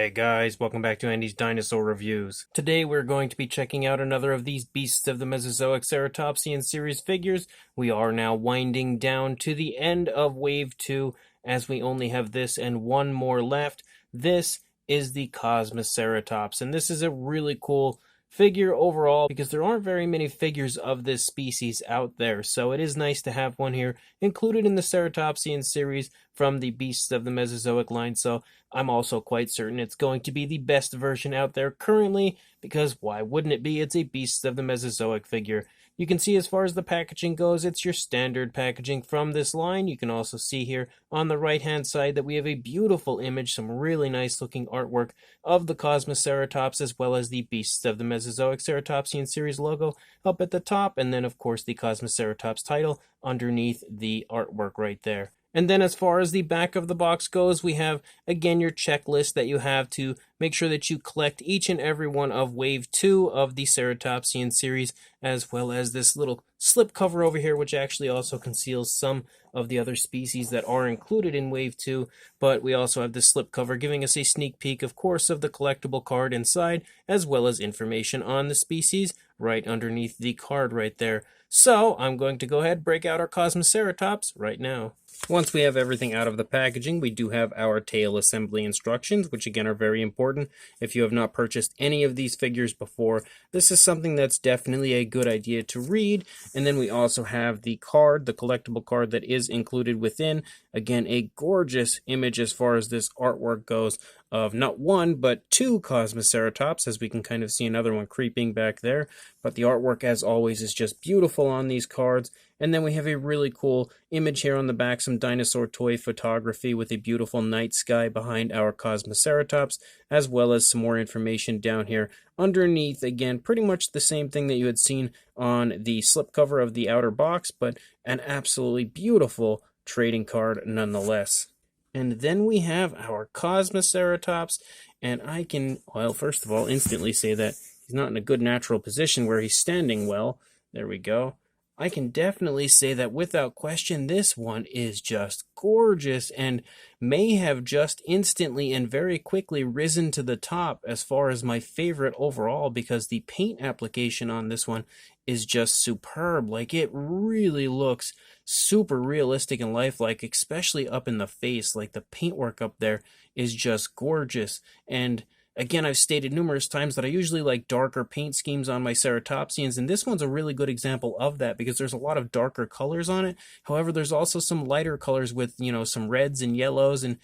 Hey guys, welcome back to Andy's Dinosaur Reviews. Today we're going to be checking out another of these Beasts of the Mesozoic Ceratopsian series figures. We are now winding down to the end of Wave 2 as we only have this and one more left. This is the Cosmoceratops, and this is a really cool figure overall because there aren't very many figures of this species out there, so it is nice to have one here included in the Ceratopsian series from the Beasts of the Mesozoic line. So I'm also quite certain it's going to be the best version out there currently, because why wouldn't it be? It's a Beasts of the Mesozoic figure. You can see as far as the packaging goes, it's your standard packaging from this line. You can also see here on the right hand side that we have a beautiful image, some really nice looking artwork of the Cosmoceratops, as well as the Beasts of the Mesozoic Ceratopsian series logo up at the top, and then of course the Cosmoceratops title underneath the artwork right there. And then as far as the back of the box goes, we have, again, your checklist that you have to make sure that you collect each and every one of Wave 2 of the Ceratopsian series, as well as this little slip cover over here, which actually also conceals some of the other species that are included in Wave 2. But we also have this slip cover giving us a sneak peek, of course, of the collectible card inside, as well as information on the species right underneath the card right there. So I'm going to go ahead and break out our Cosmoceratops right now. Once we have everything out of the packaging, we do have our tail assembly instructions, which again are very important. If you have not purchased any of these figures before, this is something that's definitely a good idea to read. And then we also have the card, the collectible card that is included within. Again, a gorgeous image as far as this artwork goes of not one, but two Cosmoceratops, as we can kind of see another one creeping back there. But the artwork, as always, is just beautiful on these cards. And then we have a really cool image here on the back, some dinosaur toy photography with a beautiful night sky behind our Cosmoceratops, as well as some more information down here underneath. Again, pretty much the same thing that you had seen on the slipcover of the outer box, but an absolutely beautiful trading card nonetheless. And then we have our Cosmoceratops, and I can, well, first of all, instantly say that he's not in a good natural position where he's standing well. There we go. I can definitely say that without question, this one is just gorgeous and may have just instantly and very quickly risen to the top as far as my favorite overall, because the paint application on this one is just superb. Like, it really looks super realistic and lifelike, especially up in the face. Like, the paintwork up there is just gorgeous. And again, I've stated numerous times that I usually like darker paint schemes on my Ceratopsians, and this one's a really good example of that because there's a lot of darker colors on it. However, there's also some lighter colors with, some reds and yellows, and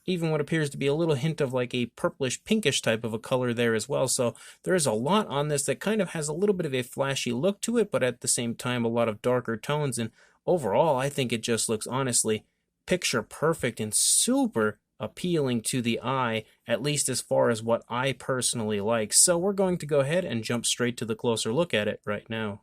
even what appears to be a little hint of like a purplish pinkish type of a color there as well. So there is a lot on this that kind of has a little bit of a flashy look to it, but at the same time a lot of darker tones. And overall, I think it just looks honestly picture perfect and super appealing to the eye, at least as far as what I personally like. So we're going to go ahead and jump straight to the closer look at it right now.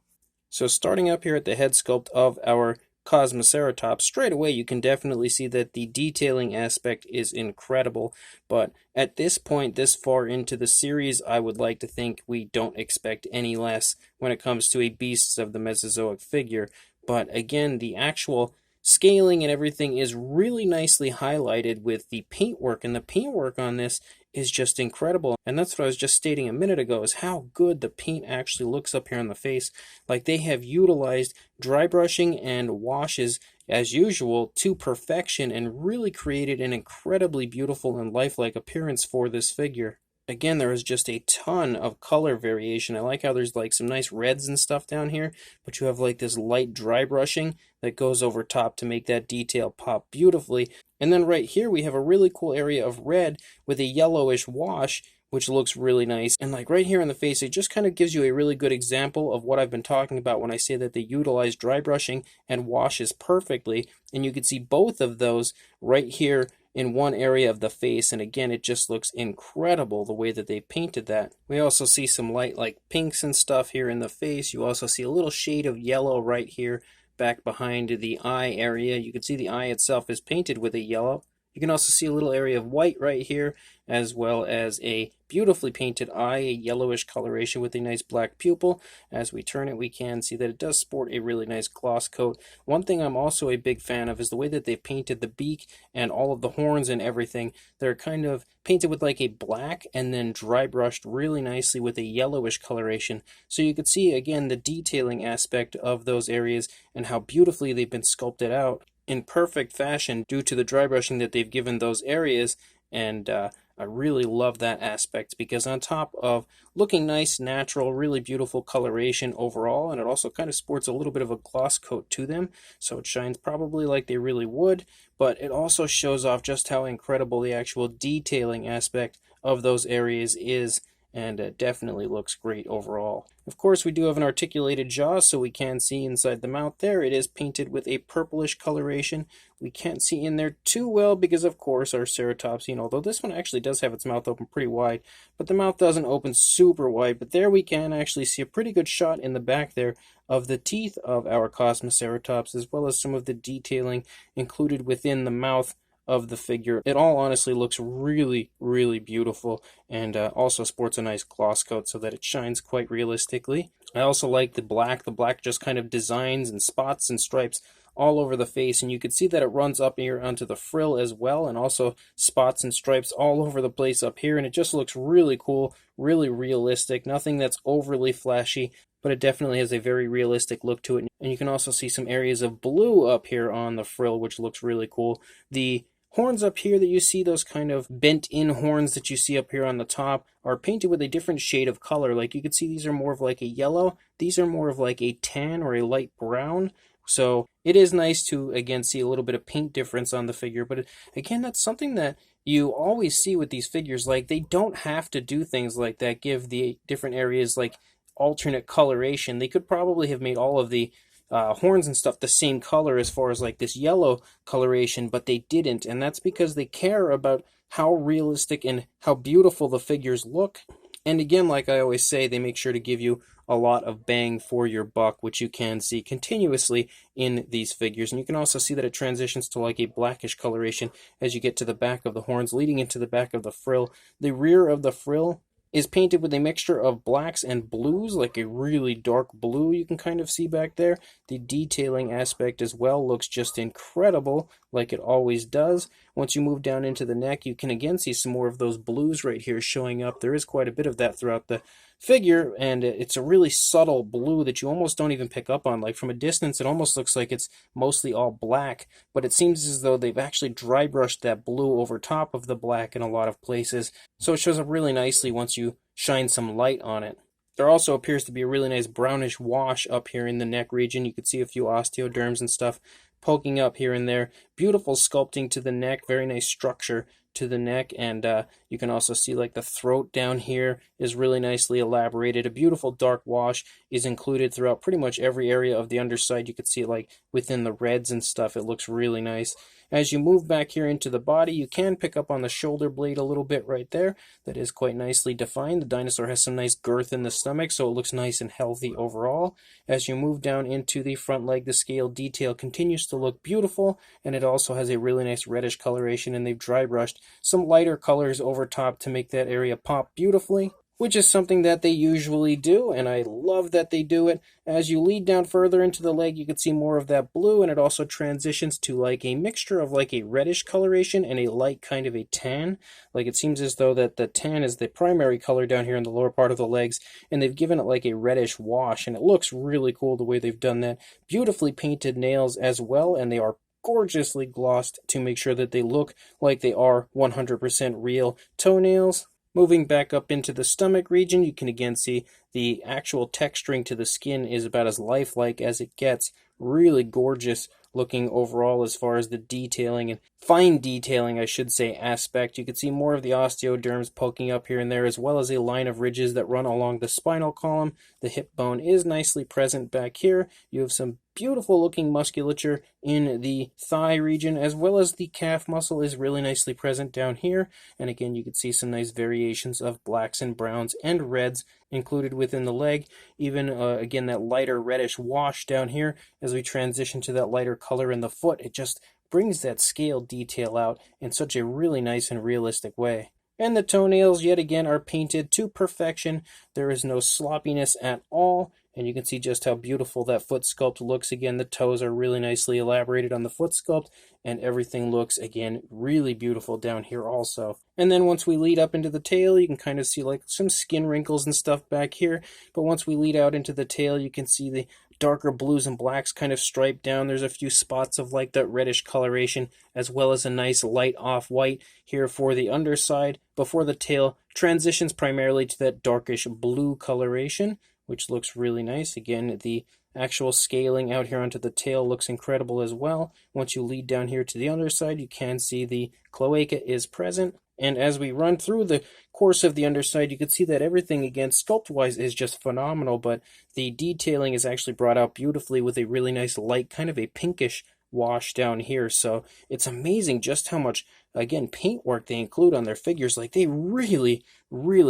So starting up here at the head sculpt of our Cosmoceratops, straight away you can definitely see that the detailing aspect is incredible, but at this point, this far into the series, I would like to think we don't expect any less when it comes to a Beasts of the Mesozoic figure. But again, the actual scaling and everything is really nicely highlighted with the paintwork, and the paintwork on this is just incredible. And that's what I was just stating a minute ago, is how good the paint actually looks up here on the face. Like, they have utilized dry brushing and washes as usual to perfection and really created an incredibly beautiful and lifelike appearance for this figure. Again, there is just a ton of color variation. I like how there's like some nice reds and stuff down here, but you have like this light dry brushing that goes over top to make that detail pop beautifully. And then right here we have a really cool area of red with a yellowish wash, which looks really nice. And like right here in the face, it just kind of gives you a really good example of what I've been talking about when I say that they utilize dry brushing and washes perfectly. And you can see both of those right here in one area of the face, and again, it just looks incredible the way that they painted that. We also see some light like pinks and stuff here in the face. You also see a little shade of yellow right here back behind the eye area. You can see the eye itself is painted with a yellow. You can also see a little area of white right here, as well as a beautifully painted eye, a yellowish coloration with a nice black pupil. As we turn it, we can see that it does sport a really nice gloss coat. One thing I'm also a big fan of is the way that they've painted the beak and all of the horns and everything. They're kind of painted with like a black and then dry brushed really nicely with a yellowish coloration. So you could see again the detailing aspect of those areas and how beautifully they've been sculpted out in perfect fashion due to the dry brushing that they've given those areas. And I really love that aspect because on top of looking nice, natural, really beautiful coloration overall, and it also kind of sports a little bit of a gloss coat to them, so it shines probably like they really would, but it also shows off just how incredible the actual detailing aspect of those areas is, and it definitely looks great overall. Of course, we do have an articulated jaw, so we can see inside the mouth there. It is painted with a purplish coloration. We can't see in there too well because, of course, our ceratopsian, although this one actually does have its mouth open pretty wide, but the mouth doesn't open super wide. But there we can actually see a pretty good shot in the back there of the teeth of our Cosmoceratops, as well as some of the detailing included within the mouth of the figure. It all honestly looks really, really beautiful, and also sports a nice gloss coat so that it shines quite realistically. I also like the black. The black just kind of designs and spots and stripes all over the face, and you can see that it runs up here onto the frill as well, and also spots and stripes all over the place up here, and it just looks really cool, really realistic. Nothing that's overly flashy, but it definitely has a very realistic look to it. And you can also see some areas of blue up here on the frill, which looks really cool. The horns up here that you see, those kind of bent in horns that you see up here on the top, are painted with a different shade of color. Like you can see these are more of like a yellow, these are more of like a tan or a light brown. So it is nice to again see a little bit of paint difference on the figure, but again, that's something that you always see with these figures. Like they don't have to do things like that, give the different areas like alternate coloration. They could probably have made all of the horns and stuff the same color as far as like this yellow coloration, but they didn't, and that's because they care about how realistic and how beautiful the figures look. And again, like I always say, they make sure to give you a lot of bang for your buck, which you can see continuously in these figures. And you can also see that it transitions to like a blackish coloration as you get to the back of the horns, leading into the back of the frill. The rear of the frill is painted with a mixture of blacks and blues, like a really dark blue you can kind of see back there. The detailing aspect as well looks just incredible, like it always does. Once you move down into the neck, you can again see some more of those blues right here showing up. There is quite a bit of that throughout the figure, and it's a really subtle blue that you almost don't even pick up on. Like from a distance, it almost looks like it's mostly all black, but it seems as though they've actually dry brushed that blue over top of the black in a lot of places, so it shows up really nicely once you shine some light on it. There also appears to be a really nice brownish wash up here in the neck region. You can see a few osteoderms and stuff poking up here and there. Beautiful sculpting to the neck, very nice structure to the neck, and you can also see like the throat down here is really nicely elaborated. A beautiful dark wash is included throughout pretty much every area of the underside. You can see it like within the reds and stuff. It looks really nice. As you move back here into the body, you can pick up on the shoulder blade a little bit right there. That is quite nicely defined. The dinosaur has some nice girth in the stomach, so it looks nice and healthy overall. As you move down into the front leg, the scale detail continues to look beautiful, and it also has a really nice reddish coloration, and they've dry brushed some lighter colors over top to make that area pop beautifully, which is something that they usually do, and I love that they do it. As you lead down further into the leg, you can see more of that blue, and it also transitions to like a mixture of like a reddish coloration and a light kind of a tan. Like it seems as though that the tan is the primary color down here in the lower part of the legs, and they've given it like a reddish wash, and it looks really cool the way they've done that. Beautifully painted nails as well, and they are gorgeously glossed to make sure that they look like they are 100% real toenails. Moving back up into the stomach region, you can again see the actual texturing to the skin is about as lifelike as it gets. Really gorgeous looking overall as far as the detailing and fine detailing, I should say, aspect. You can see more of the osteoderms poking up here and there, as well as a line of ridges that run along the spinal column. The hip bone is nicely present back here. You have some beautiful looking musculature in the thigh region, as well as the calf muscle is really nicely present down here. And again, you can see some nice variations of blacks and browns and reds included within the leg. Even again, that lighter reddish wash down here as we transition to that lighter color in the foot. It just brings that scale detail out in such a really nice and realistic way. And the toenails, yet again, are painted to perfection. There is no sloppiness at all. And you can see just how beautiful that foot sculpt looks. Again, the toes are really nicely elaborated on the foot sculpt, and everything looks, again, really beautiful down here also. And then once we lead up into the tail, you can kind of see like some skin wrinkles and stuff back here. But once we lead out into the tail, you can see the darker blues and blacks kind of striped down. There's a few spots of like that reddish coloration, as well as a nice light off-white here for the underside, before the tail transitions primarily to that darkish blue coloration, which looks really nice. Again, the actual scaling out here onto the tail looks incredible as well. Once you lead down here to the underside, you can see the cloaca is present. And as we run through the course of the underside, you can see that everything, again, sculpt-wise is just phenomenal, but the detailing is actually brought out beautifully with a really nice light, kind of a pinkish wash down here. So it's amazing just how much, again, paintwork they include on their figures. Like, they really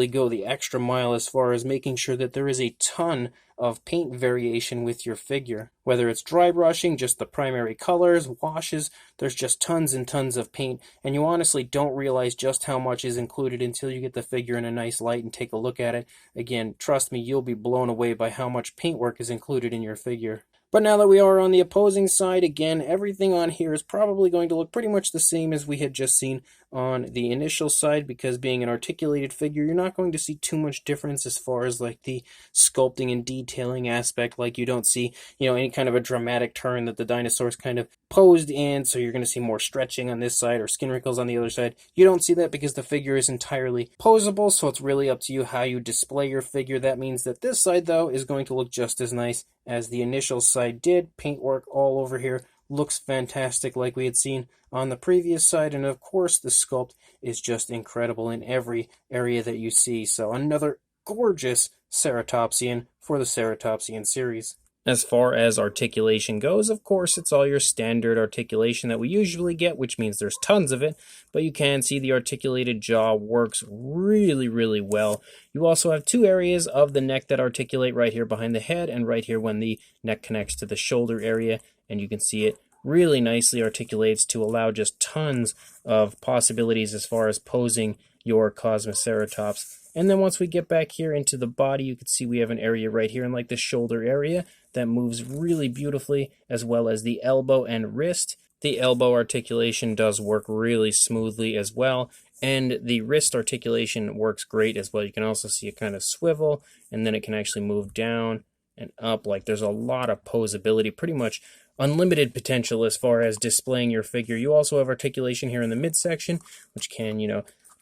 go the extra mile as far as making sure that there is a ton of paint variation with your figure. Whether it's dry brushing, just the primary colors, washes, there's just tons and tons of paint, and you honestly don't realize just how much is included until you get the figure in a nice light and take a look at it. Again, trust me, you'll be blown away by how much paintwork is included in your figure. But now that we are on the opposing side, again, everything on here is probably going to look pretty much the same as we had just seen on the initial side, because being an articulated figure, you're not going to see too much difference as far as like the sculpting and detailing aspect. Like, you don't see, any kind of a dramatic turn that the dinosaur's kind of posed in, so you're going to see more stretching on this side or skin wrinkles on the other side. You don't see that because the figure is entirely posable, so it's really up to you how you display your figure. That means that this side, though, is going to look just as nice as the initial side did. Paintwork all over here looks fantastic like we had seen on the previous side, and of course the sculpt is just incredible in every area that you see. So another gorgeous Ceratopsian for the Ceratopsian series. As far as articulation goes, of course, it's all your standard articulation that we usually get, which means there's tons of it, but you can see the articulated jaw works really well. You also have two areas of the neck that articulate, right here behind the head and right here when the neck connects to the shoulder area, and you can see it really nicely articulates to allow just tons of possibilities as far as posing your Cosmoceratops. And then once we get back here into the body, you can see we have an area right here in like the shoulder area that moves really beautifully, as well as the elbow and wrist. The elbow articulation does work really smoothly as well, and the wrist articulation works great as well. You can also see it kind of swivel, and then it can actually move down and up. Like, there's a lot of posability, pretty much unlimited potential as far as displaying your figure. You also have articulation here in the midsection, which can,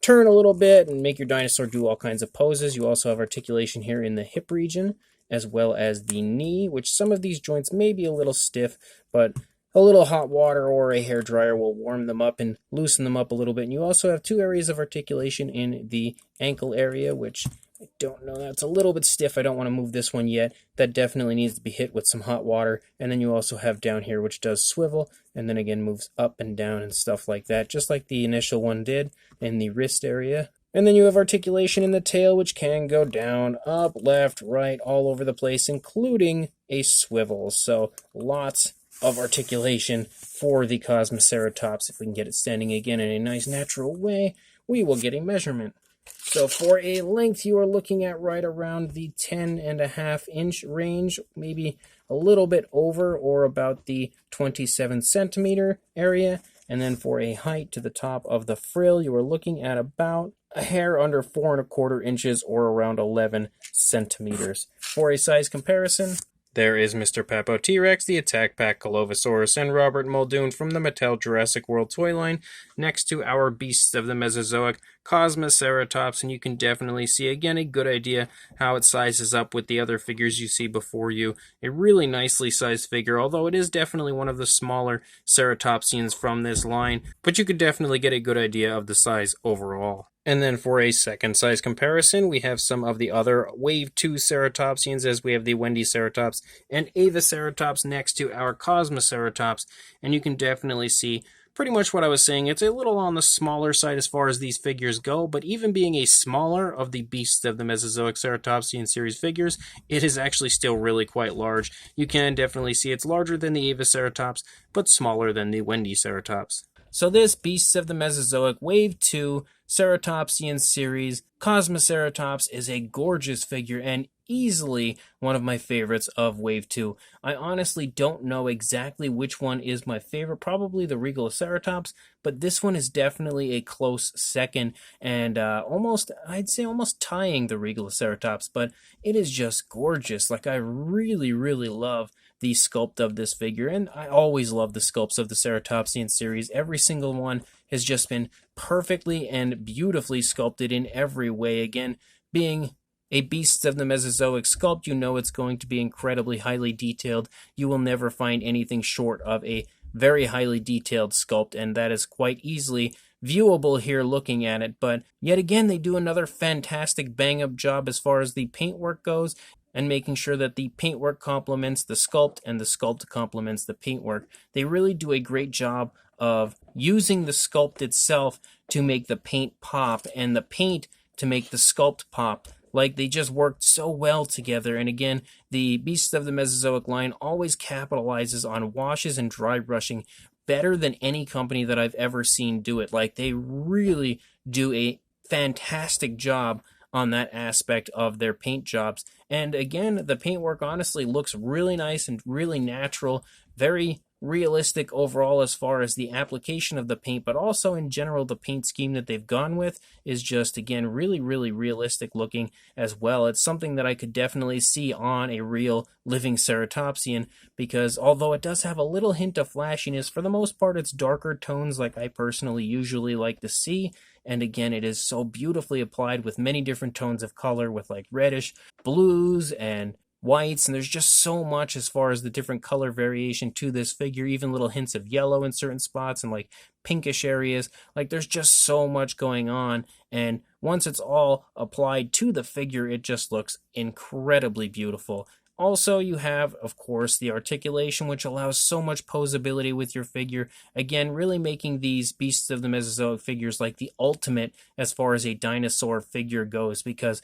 turn a little bit and make your dinosaur do all kinds of poses. You also have articulation here in the hip region, as well as the knee, which some of these joints may be a little stiff, but a little hot water or a hair dryer will warm them up and loosen them up a little bit. And you also have two areas of articulation in the ankle area, which I don't know, that's a little bit stiff. I don't want to move this one yet. That definitely needs to be hit with some hot water. And then you also have down here, which does swivel, and then again moves up and down and stuff like that, just like the initial one did in the wrist area. And then you have articulation in the tail, which can go down, up, left, right, all over the place, including a swivel. So lots of articulation for the Cosmoceratops. If we can get it standing again in a nice natural way, we will get a measurement. So for a length, you are looking at right around the 10.5-inch range, maybe a little bit over, or about the 27-centimeter area. And then for a height to the top of the frill, you are looking at about a hair under 4.25 inches, or around 11 centimeters. For a size comparison, there is Mr. Papo T-Rex, the Attack Pack Colovosaurus, and Robert Muldoon from the Mattel Jurassic World toy line, next to our Beasts of the Mesozoic Cosmoceratops, and you can definitely see, again, a good idea how it sizes up with the other figures you see before you. A really nicely sized figure, although it is definitely one of the smaller ceratopsians from this line, but you could definitely get a good idea of the size overall. And then for a second size comparison, we have some of the other Wave 2 ceratopsians, as we have the Wendyceratops and Avaceratops next to our Cosmoceratops. And you can definitely see pretty much what I was saying. It's a little on the smaller side as far as these figures go, but even being a smaller of the beasts of the Mesozoic Ceratopsian series figures, it is actually still really quite large. You can definitely see it's larger than the Avaceratops, but smaller than the Wendyceratops. So this Beasts of the Mesozoic Wave 2 Ceratopsian series Cosmoceratops is a gorgeous figure and easily one of my favorites of Wave 2. I honestly don't know exactly which one is my favorite, probably the Regaloceratops, but this one is definitely a close second and I'd say almost tying the Regaloceratops, but it is just gorgeous. Like, I really, really love the sculpt of this figure, and I always love the sculpts of the Ceratopsian series. Every single one has just been perfectly and beautifully sculpted in every way. Again, being a Beasts of the Mesozoic sculpt, you know it's going to be incredibly highly detailed. You will never find anything short of a very highly detailed sculpt, and that is quite easily viewable here looking at it. But yet again, they do another fantastic bang-up job as far as the paintwork goes, and making sure that the paintwork complements the sculpt and the sculpt complements the paintwork. They really do a great job of using the sculpt itself to make the paint pop and the paint to make the sculpt pop. Like, they just worked so well together. And again, the Beasts of the Mesozoic line always capitalizes on washes and dry brushing better than any company that I've ever seen do it. Like, they really do a fantastic job on that aspect of their paint jobs. And again, the paintwork honestly looks really nice and really natural, very realistic overall as far as the application of the paint, but also in general the paint scheme that they've gone with is just, again, really, really realistic looking as well. It's something that I could definitely see on a real living Ceratopsian, because although it does have a little hint of flashiness, for the most part it's darker tones like I personally usually like to see. And again, it is so beautifully applied with many different tones of color, with like reddish, blues, and whites, and there's just so much as far as the different color variation to this figure, even little hints of yellow in certain spots and like pinkish areas. Like, there's just so much going on, and once it's all applied to the figure, it just looks incredibly beautiful. Also, you have, of course, the articulation, which allows so much posability with your figure. Again, really making these Beasts of the Mesozoic figures like the ultimate as far as a dinosaur figure goes, because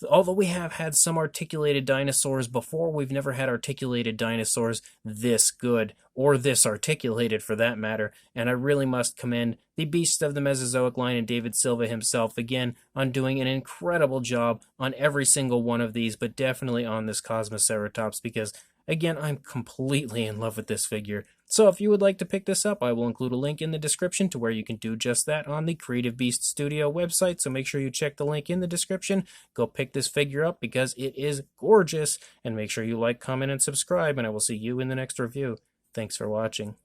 although we have had some articulated dinosaurs before, we've never had articulated dinosaurs this good, or this articulated for that matter, and I really must commend the Beast of the Mesozoic line and David Silva himself, again, on doing an incredible job on every single one of these, but definitely on this Cosmoceratops, because again, I'm completely in love with this figure. So if you would like to pick this up, I will include a link in the description to where you can do just that on the Creative Beast Studio website, so make sure you check the link in the description. Go pick this figure up because it is gorgeous, and make sure you like, comment, and subscribe, and I will see you in the next review. Thanks for watching.